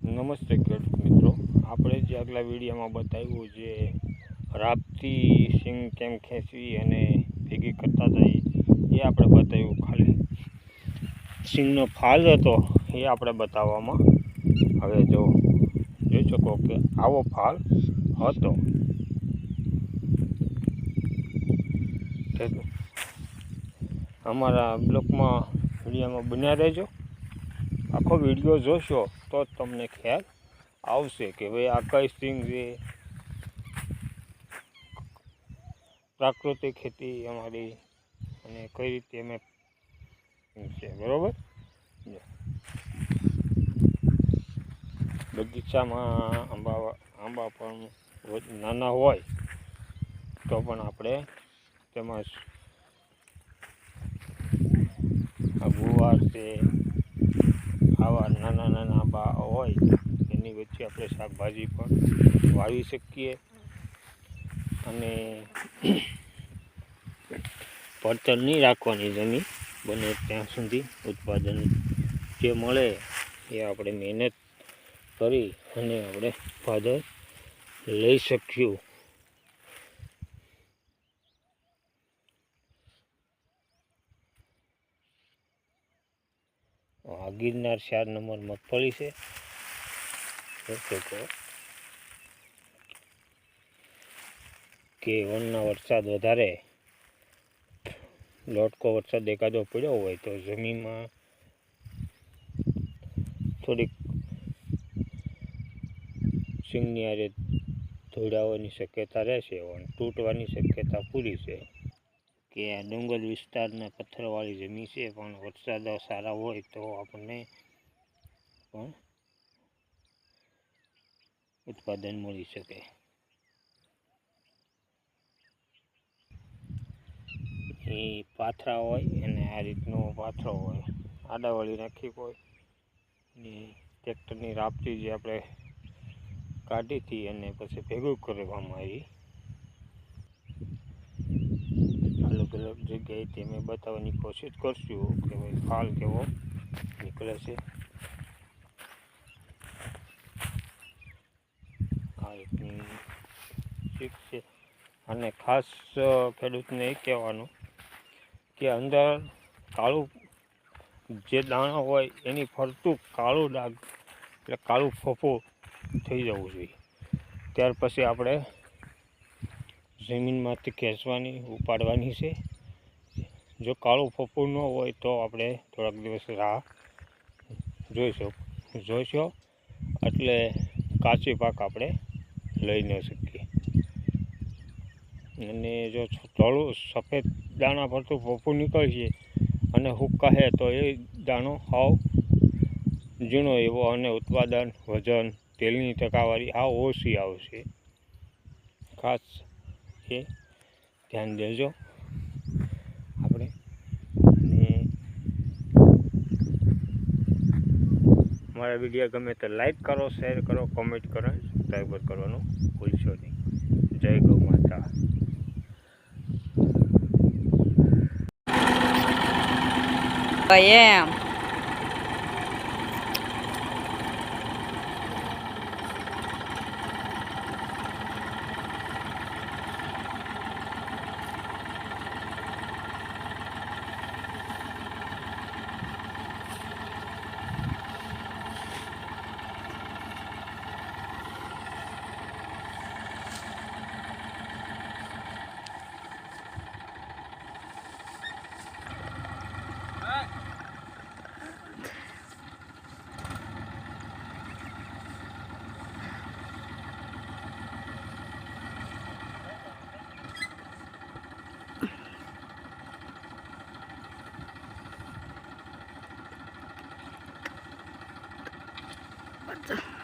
નમસ્તે ખેડૂત મિત્રો, આપણે જે આગલા વિડીયોમાં બતાવ્યું જે રાપથી સિંગ કેમ ખેંચવી અને ભેગી કરતા જઈએ એ આપણે બતાવ્યું. ખાલી સિંગનો ફાલ હતો એ આપણે બતાવવામાં. હવે જોઈ શકો કે આવો ફાલ હતો. અમારા બ્લોગમાં વિડીયોમાં બન્યા રહેજો. આખો વિડીયો જોશો તો જ તમને ખ્યાલ આવશે કે ભાઈ આ કઈ સિંગ છે. પ્રાકૃતિક ખેતી અમારી અને કઈ રીતે અમે છે, બરાબર. બગીચામાં આંબા પણ નાના હોય તો પણ આપણે તેમાં આ ગુવાર છે, આવા નાના નાના આંબા હોય એની વચ્ચે આપણે શાકભાજી પણ વાવી શકીએ. અને પડતર નહીં રાખવાની, જમીન બને ત્યાં સુધી ઉત્પાદન જે મળે એ આપણે મહેનત કરી અને આપણે ઉત્પાદન લઈ શકીએ. આ ગિરનાર 4 નંબર મગફળી છે. કે વનના વરસાદ વધારે લોટકો વરસાદ એકાદો પડ્યો હોય તો જમીનમાં થોડીક સિંગની આરે ધોડાવાની શક્યતા રહેશે અને તૂટવાની શક્યતા પૂરી છે. કે આ ડુંગર વિસ્તારના પથ્થરવાળી જમીન છે, પણ વરસાદ સારા હોય તો આપણને પણ ઉત્પાદન મળી શકે. એ પાથરા હોય અને આ રીતનો પાથરો હોય, આડાવાળી નાખી હોય ને ટ્રેક્ટરની રાપથી જે આપણે કાઢી હતી અને પછી ભેગું કરવામાં આવી. અલગ અલગ જગ્યાએથી અમે બતાવવાની કોશિશ કરશું કે ભાઈ ફાલ કેવો નીકળે છે. આ રીતની શીખ છે. અને ખાસ ખેડૂતને એ કહેવાનું કે અંદર કાળું જે દાણો હોય એની ફરતું કાળું ડાઘ એટલે કાળું ફોફું થઈ જવું જોઈએ. ત્યાર પછી આપણે જમીનમાંથી ખેંચવાની ઉપાડવાની છે. જો કાળું ફોફું ન હોય તો આપણે થોડાક દિવસ રાહ જોઈશો એટલે કાચી પાક આપણે લઈ ન શકીએ. અને જો થોડું સફેદ દાણા ફરતું ફોફું નીકળશે અને હુક્કા તો એ દાણો હાવ ઝીણો એવો અને ઉત્પાદન, વજન, તેલની ટકાવારી આ ઓછી આવશે. ખાસ એ ધ્યાન દેજો આપણે. મારા વિડીયો ગમે તો લાઈક કરો, શેર કરો, કોમેન્ટ કરો, સબસ્ક્રાઈબ કરવાનું ભૂલશો નહીં. જય ગૌ માતા. એમ What the?